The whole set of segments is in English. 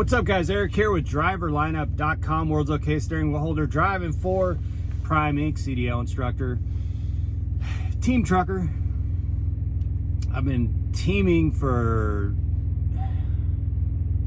What's up, guys? Eric here with driverlineup.com, world's okay steering wheel holder, driving for Prime Inc. CDL instructor, team trucker. I've been teaming for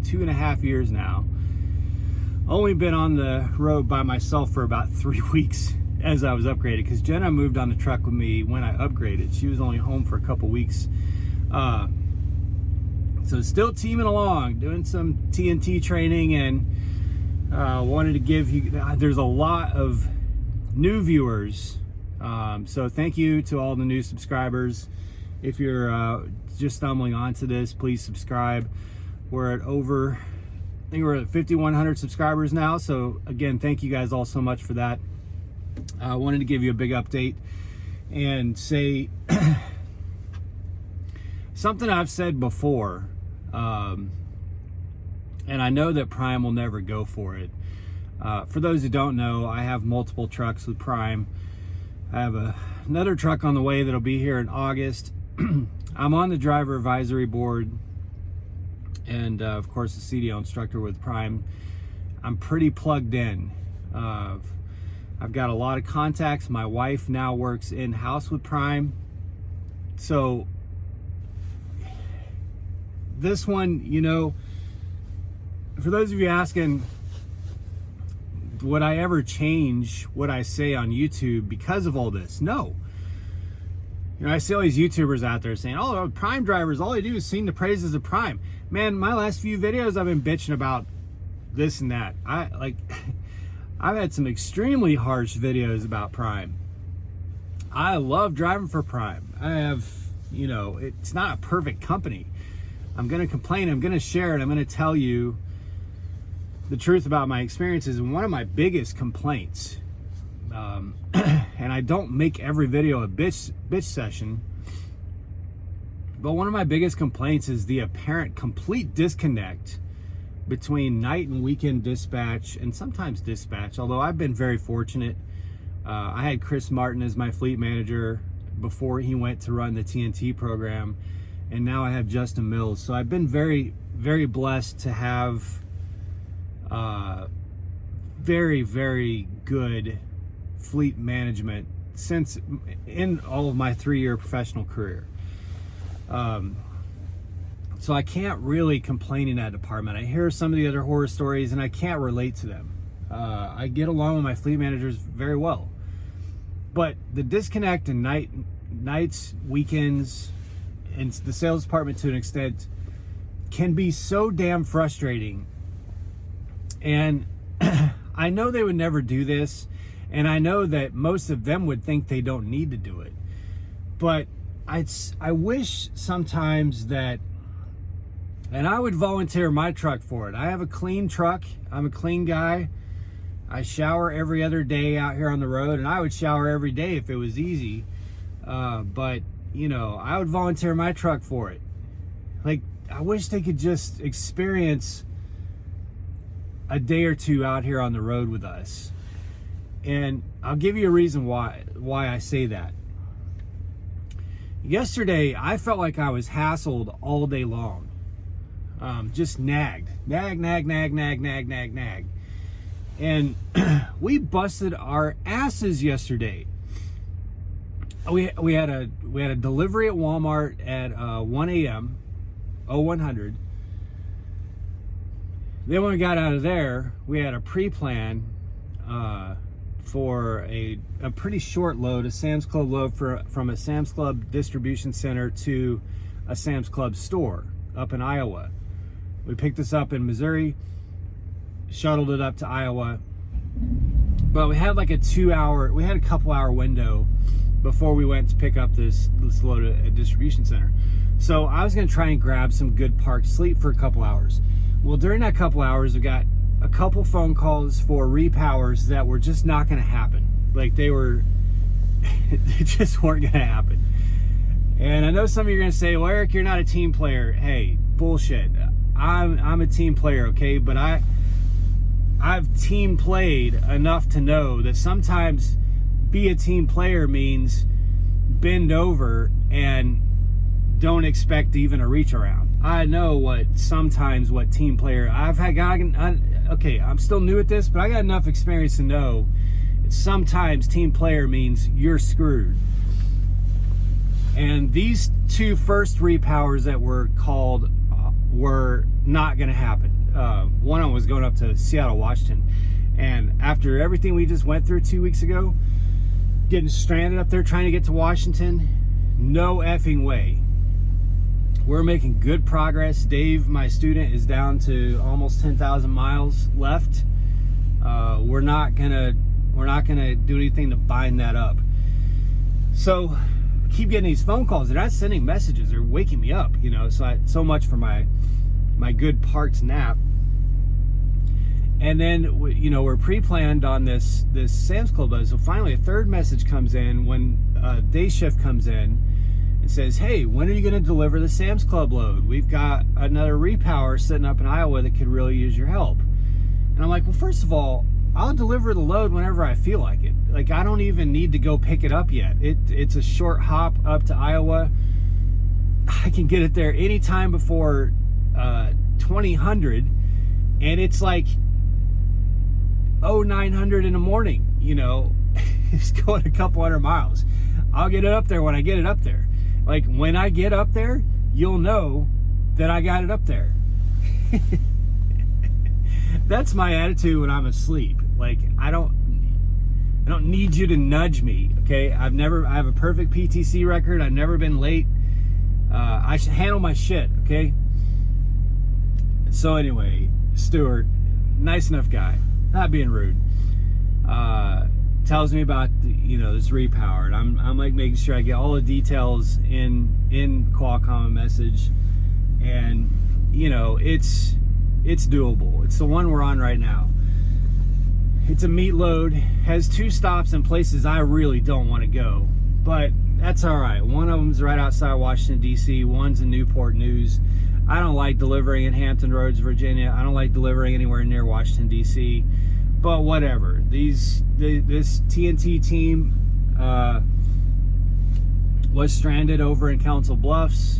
2.5 years now. Only been on the road by myself for about 3 weeks as I was upgraded, because Jenna moved on the truck with me when I upgraded. She was only home for a couple weeks. So still teaming along, doing some TNT training, and wanted to give you, there's a lot of new viewers. So thank you to all the new subscribers. If you're just stumbling onto this, please subscribe. We're at over, I think we're at 5,100 subscribers now. So again, thank you guys all so much for that. I wanted to give you a big update and say something I've said before. And I know that Prime will never go for it. For those who don't know, I have multiple trucks with Prime. I have another truck on the way that'll be here in August. I'm on the driver advisory board, and of course the CDL instructor with Prime. I'm pretty plugged in. I've got a lot of contacts. My wife now works in-house with Prime. So this one, you know, for those of you asking, would I ever change what I say on YouTube because of all this? No. You know, I see all these YouTubers out there saying, oh, Prime drivers, all they do is sing the praises of Prime. Man, my last few videos, I've been bitching about this and that. I've had some extremely harsh videos about Prime. I love driving for Prime. I have, you know, it's not a perfect company. I'm going to complain, I'm going to share it, I'm going to tell you the truth about my experiences. And one of my biggest complaints, and I don't make every video a bitch session, but one of my biggest complaints is the apparent complete disconnect between night and weekend dispatch, and sometimes dispatch, although I've been very fortunate. I had Chris Martin as my fleet manager before he went to run the TNT program, and now I have Justin Mills. So I've been very, very blessed to have very, very good fleet management since in all of my 3-year professional career. So I can't really complain in that department. I hear some of the other horror stories and I can't relate to them. I get along with my fleet managers very well. But the disconnect in nights, weekends, and the sales department to an extent can be so damn frustrating. And I know they would never do this, and I know that most of them would think they don't need to do it. But I wish sometimes that, and I would volunteer my truck for it. I have a clean truck. I'm a clean guy. I shower every other day out here on the road, and I would shower every day if it was easy. But, you know, I would volunteer my truck for it. Like, I wish they could just experience a day or two out here on the road with us. And I'll give you a reason why I say that. Yesterday, I felt like I was hassled all day long. Just nagged. Nag. And we busted our asses yesterday. We had a delivery at Walmart at 1 a.m. 0100. Then when we got out of there, we had a pre-plan for a pretty short load, a Sam's Club load from a Sam's Club distribution center to a Sam's Club store up in Iowa. We picked this up in Missouri, shuttled it up to Iowa, but we had like a couple hour window before we went to pick up this load at a distribution center. So I was gonna try and grab some good park sleep for a couple hours. Well, during that couple hours, we got a couple phone calls for repowers that were just not gonna happen. Like they just weren't gonna happen. And I know some of you are gonna say, well, Eric, you're not a team player. Hey, bullshit. I'm a team player, okay? But I've team played enough to know that sometimes be a team player means bend over and don't expect even a reach around. I know what team player okay, I'm still new at this, but I got enough experience to know that sometimes team player means you're screwed. And these two first repowers that were called were not going to happen. One of them was going up to Seattle, Washington. And after everything we just went through 2 weeks ago, getting stranded up there trying to get to Washington, no effing way. We're making good progress. Dave, my student, is down to almost 10,000 miles left. We're not gonna do anything to bind that up. So keep getting these phone calls. They're not sending messages. They're waking me up. So much for my good parks nap. And then we're pre-planned on this Sam's Club buzz. So finally, a third message comes in when day shift comes in. It says, hey, when are you going to deliver the Sam's Club load? We've got another repower sitting up in Iowa that could really use your help. And I'm like, well, first of all, I'll deliver the load whenever I feel like it. Like, I don't even need to go pick it up yet. It's a short hop up to Iowa. I can get it there anytime before 2000, and it's like 0900 in the morning. It's going a couple hundred miles. I'll get it up there when I get it up there. Like, when I get up there, you'll know that I got it up there. That's my attitude when I'm asleep. Like, I don't need you to nudge me, okay? I have a perfect PTC record. I've never been late. I should handle my shit, okay? So anyway, Stuart, nice enough guy, not being rude. Tells me about this repower, and I'm like making sure I get all the details in Qualcomm message, and it's doable. It's the one we're on right now. It's a meat load, has 2 stops in places I really don't want to go, but that's all right. One of them's right outside Washington, D.C. One's in Newport News. I don't like delivering in Hampton Roads, Virginia. I don't like delivering anywhere near Washington, D.C. But whatever. This TNT team was stranded over in Council Bluffs.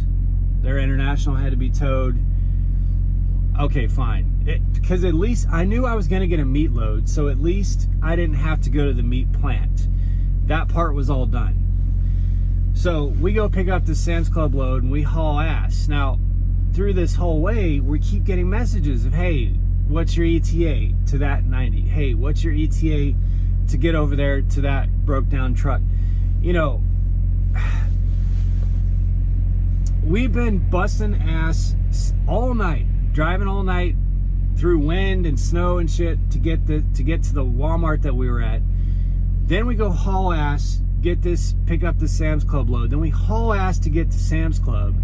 Their international had to be towed. Okay, fine. Because at least I knew I was going to get a meat load, so at least I didn't have to go to the meat plant. That part was all done. So we go pick up the Sam's Club load and we haul ass. Now, through this whole way, we keep getting messages of, hey, what's your ETA to that 90? Hey, what's your ETA to get over there to that broke down truck? We've been busting ass all night, driving all night through wind and snow and shit to get to the Walmart that we were at. Then we go haul ass, pick up the Sam's Club load. Then we haul ass to get to Sam's Club.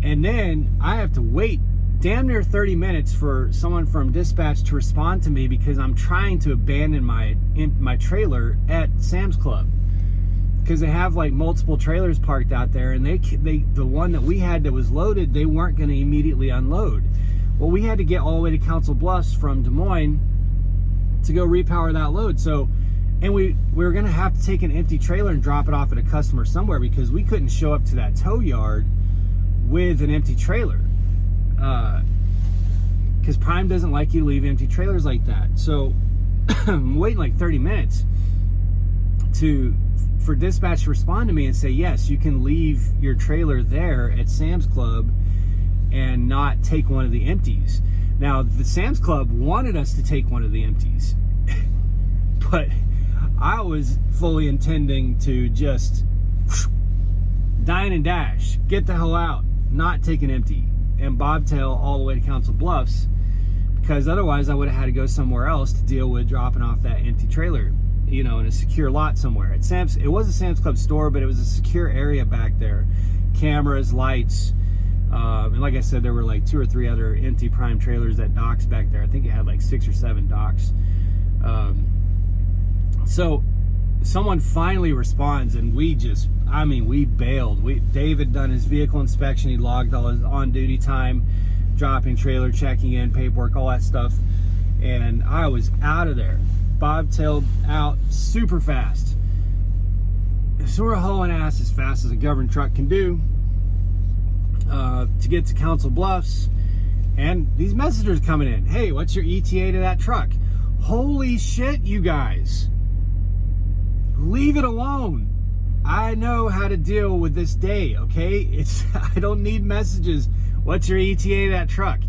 And then I have to wait damn near 30 minutes for someone from dispatch to respond to me because I'm trying to abandon my trailer at Sam's Club, because they have like multiple trailers parked out there, and the one that we had that was loaded, they weren't going to immediately unload. Well, we had to get all the way to Council Bluffs from Des Moines to go repower that load. So, and we were going to have to take an empty trailer and drop it off at a customer somewhere, because we couldn't show up to that tow yard with an empty trailer. Because Prime doesn't like you to leave empty trailers like that. So I'm waiting like 30 minutes for dispatch to respond to me and say, yes, you can leave your trailer there at Sam's Club and not take one of the empties. Now, the Sam's Club wanted us to take one of the empties, but I was fully intending to just dine and dash, get the hell out, not take an empty, and bobtail all the way to Council Bluffs, because otherwise I would have had to go somewhere else to deal with dropping off that empty trailer, in a secure lot somewhere. It was a Sam's Club store, but it was a secure area back there. Cameras, lights, and like I said, there were like 2 or 3 other empty Prime trailers at docks back there. I think it had like 6 or 7 docks. So someone finally responds, and we bailed. Dave had done his vehicle inspection. He logged all his on-duty time, dropping trailer, checking in, paperwork, all that stuff. And I was out of there, bobtailed out super fast. So we're hauling ass as fast as a government truck can do. to get to Council Bluffs, and these messages coming in. Hey, what's your ETA to that truck? Holy shit, you guys. Leave it alone. I know how to deal with this day, okay? I don't need messages. What's your ETA to that truck?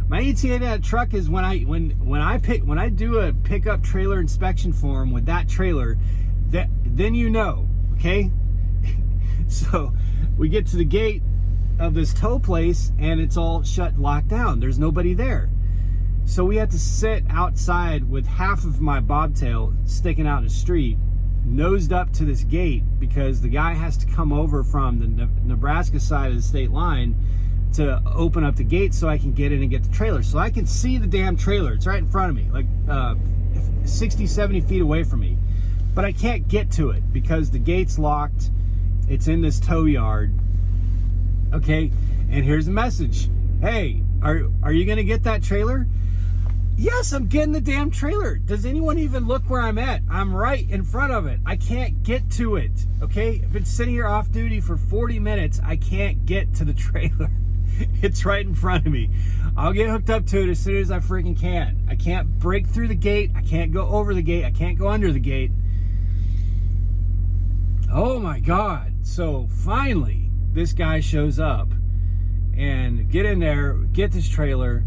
My ETA to that truck is when I do a pickup trailer inspection form with that trailer, then you know, okay? So we get to the gate of this tow place and it's all shut, locked down. There's nobody there. So we had to sit outside with half of my bobtail sticking out in the street, nosed up to this gate, because the guy has to come over from the Nebraska side of the state line to open up the gate so I can get in and get the trailer. So I can see the damn trailer. It's right in front of me, like 60, 70 feet away from me. But I can't get to it because the gate's locked. It's in this tow yard. Okay, and here's the message. Hey, are you gonna get that trailer? Yes, I'm getting the damn trailer. Does anyone even look where I'm at? I'm right in front of it. I can't get to it, okay? I've been sitting here off duty for 40 minutes. I can't get to the trailer. It's right in front of me. I'll get hooked up to it as soon as I freaking can. I can't break through the gate. I can't go over the gate. I can't go under the gate. Oh my God. So finally, this guy shows up and get in there, get this trailer.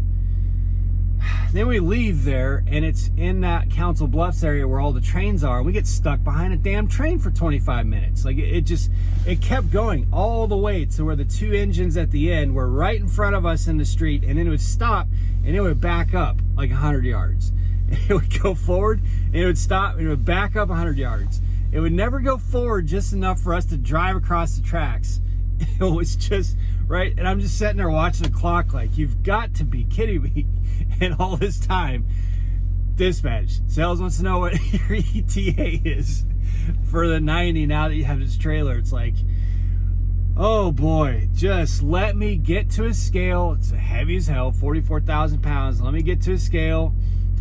Then we leave there, and it's in that Council Bluffs area where all the trains are. We get stuck behind a damn train for 25 minutes. Like it kept going all the way to where the two engines at the end were right in front of us in the street, and then it would stop and it would back up like 100 yards. And it would go forward and it would stop and it would back up 100 yards. It would never go forward just enough for us to drive across the tracks. It was just right, and I'm just sitting there watching the clock like, you've got to be kidding me. And all this time, dispatch, sales wants to know what your ETA is for the 90 now that you have this trailer. It's like, oh boy, just let me get to a scale. It's heavy as hell, 44,000 pounds. Let me get to a scale.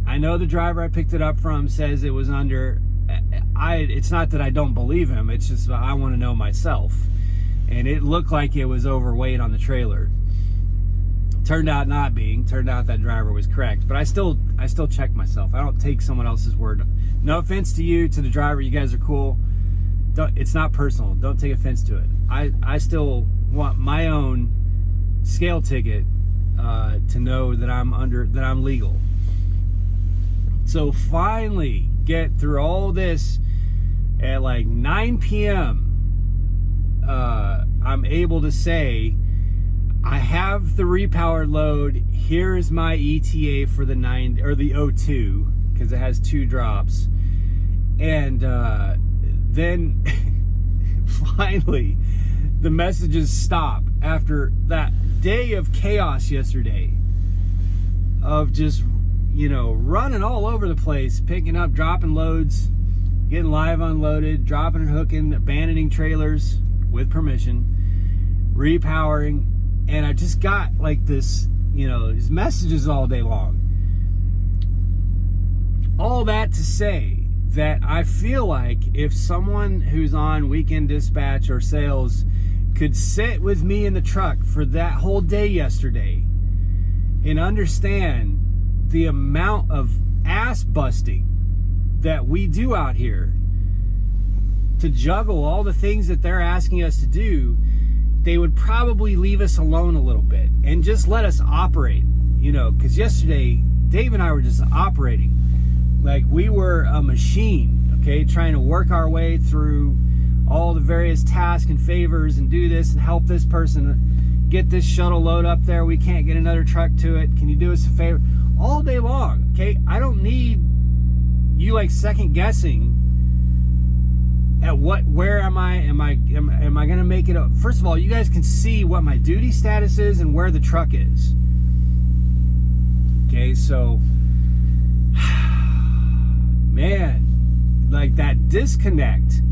I know the driver I picked it up from says it was under. It's not that I don't believe him. It's just I want to know myself. And it looked like it was overweight on the trailer. Turned out not being. Turned out that driver was correct. But I still check myself. I don't take someone else's word. No offense to you, to the driver. You guys are cool. It's not personal. Don't take offense to it. I still want my own scale ticket to know that I'm legal. So finally get through all this at like 9 p.m. I'm able to say, I have the repowered load. Here is my ETA for the 9 or the 02, because it has 2 drops. And then finally the messages stop after that day of chaos yesterday of just, running all over the place, picking up, dropping loads, getting live unloaded, dropping and hooking, abandoning trailers with permission, repowering. And I just got like this, these messages all day long. All that to say that I feel like if someone who's on weekend dispatch or sales could sit with me in the truck for that whole day yesterday and understand the amount of ass busting that we do out here to juggle all the things that they're asking us to do, they would probably leave us alone a little bit and just let us operate, because yesterday Dave and I were just operating like we were a machine, okay, trying to work our way through all the various tasks and favors and do this and help this person get this shuttle load up there. We can't get another truck to it. Can you do us a favor? All day long, okay? I don't need you like second guessing at where am I? Am I gonna make it up? First of all, you guys can see what my duty status is and where the truck is. Okay, so man, like that disconnect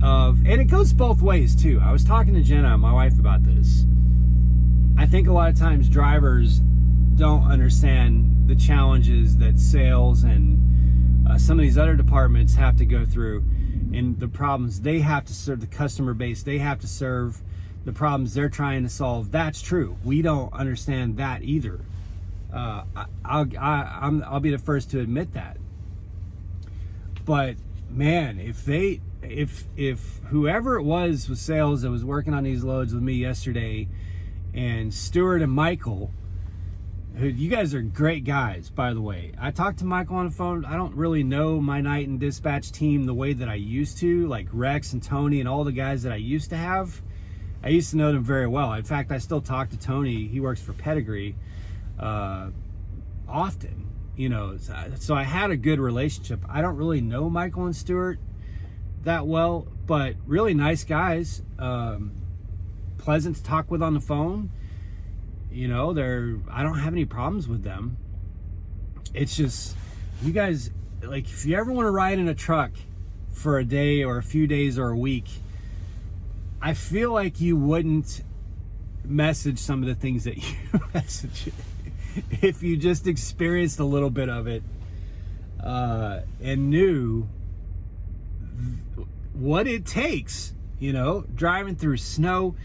of, and it goes both ways too. I was talking to Jenna, my wife, about this. I think a lot of times drivers don't understand the challenges that sales and some of these other departments have to go through, and the problems they have to serve, the customer base they have to serve, the problems they're trying to solve. That's true. We don't understand that either. I'll be the first to admit that. But man, if whoever it was with sales that was working on these loads with me yesterday, and Stuart and Michael, who, you guys are great guys, by the way. I talked to Michael on the phone. I don't really know my night and dispatch team the way that I used to, like Rex and Tony and all the guys that I used to have. I used to know them very well. In fact, I still talk to Tony. He works for Pedigree often, you know. So I had a good relationship. I don't really know Michael and Stuart that well, but really nice guys. Pleasant to talk with on the phone. You know, I don't have any problems with them. It's just, you guys, like, if you ever want to ride in a truck for a day or a few days or a week, I feel like you wouldn't message some of the things that you message if you just experienced a little bit of it and knew what it takes, you know, driving through snow,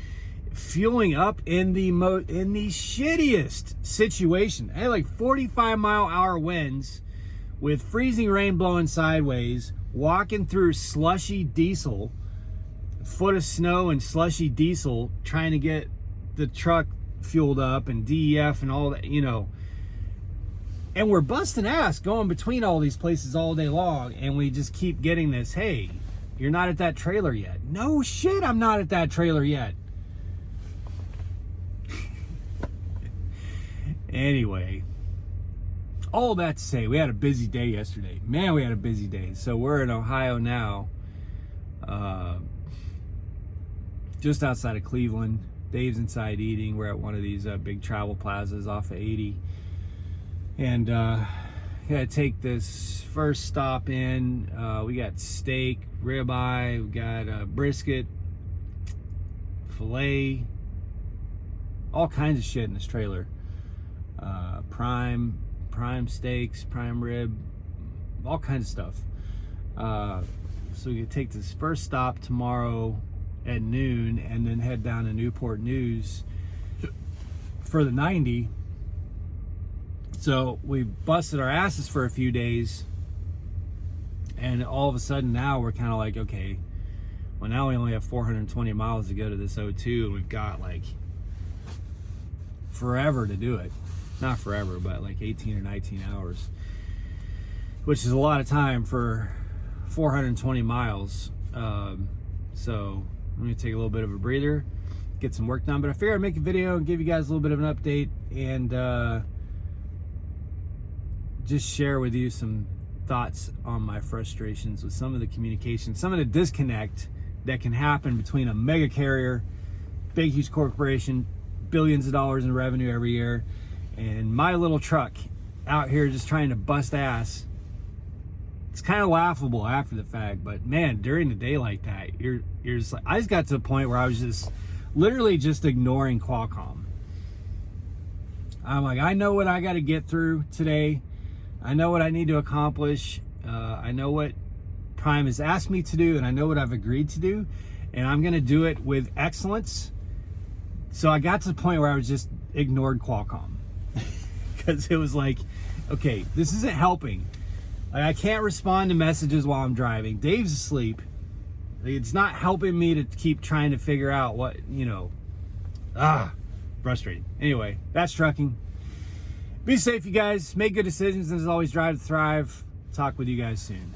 fueling up in the shittiest situation. I had like 45-mile-an-hour winds with freezing rain blowing sideways, walking through slushy diesel, foot of snow and slushy diesel, trying to get the truck fueled up and DEF and all that, you know. And we're busting ass going between all these places all day long, and we just keep getting this, hey, you're not at that trailer yet. No shit, I'm not at that trailer yet. Anyway, all that to say, we had a busy day yesterday. Man, we had a busy day. So we're in Ohio now, just outside of Cleveland. Dave's inside eating. We're at one of these big travel plazas off of 80. And gotta take this first stop in. We got steak, ribeye, we got brisket, filet, all kinds of shit in this trailer. Prime steaks, prime rib, all kinds of stuff. So we could take this first stop tomorrow at noon and then head down to Newport News for the 90. So we busted our asses for a few days, and all of a sudden now we're kind of like, okay, well, now we only have 420 miles to go to this O2, and we've got like forever to do it. Not forever, but like 18 or 19 hours, which is a lot of time for 420 miles. So I'm gonna take a little bit of a breather, get some work done, but I figured I'd make a video and give you guys a little bit of an update, and just share with you some thoughts on my frustrations with some of the communication, some of the disconnect that can happen between a mega carrier, big huge corporation, billions of dollars in revenue every year, and my little truck out here just trying to bust ass. It's kind of laughable after the fact, but man, during the day like that, you're just like, I just got to the point where I was just literally just ignoring Qualcomm. I'm like, I know what I got to get through today. I know what I need to accomplish. I know what Prime has asked me to do, and I know what I've agreed to do, and I'm going to do it with excellence. So I got to the point where I was just ignored Qualcomm because it was like, okay, this isn't helping. Like, I can't respond to messages while I'm driving. Dave's asleep. It's not helping me to keep trying to figure out what, you know. Frustrating. Anyway, that's trucking. Be safe, you guys. Make good decisions, and as always, drive to thrive. Talk with you guys soon.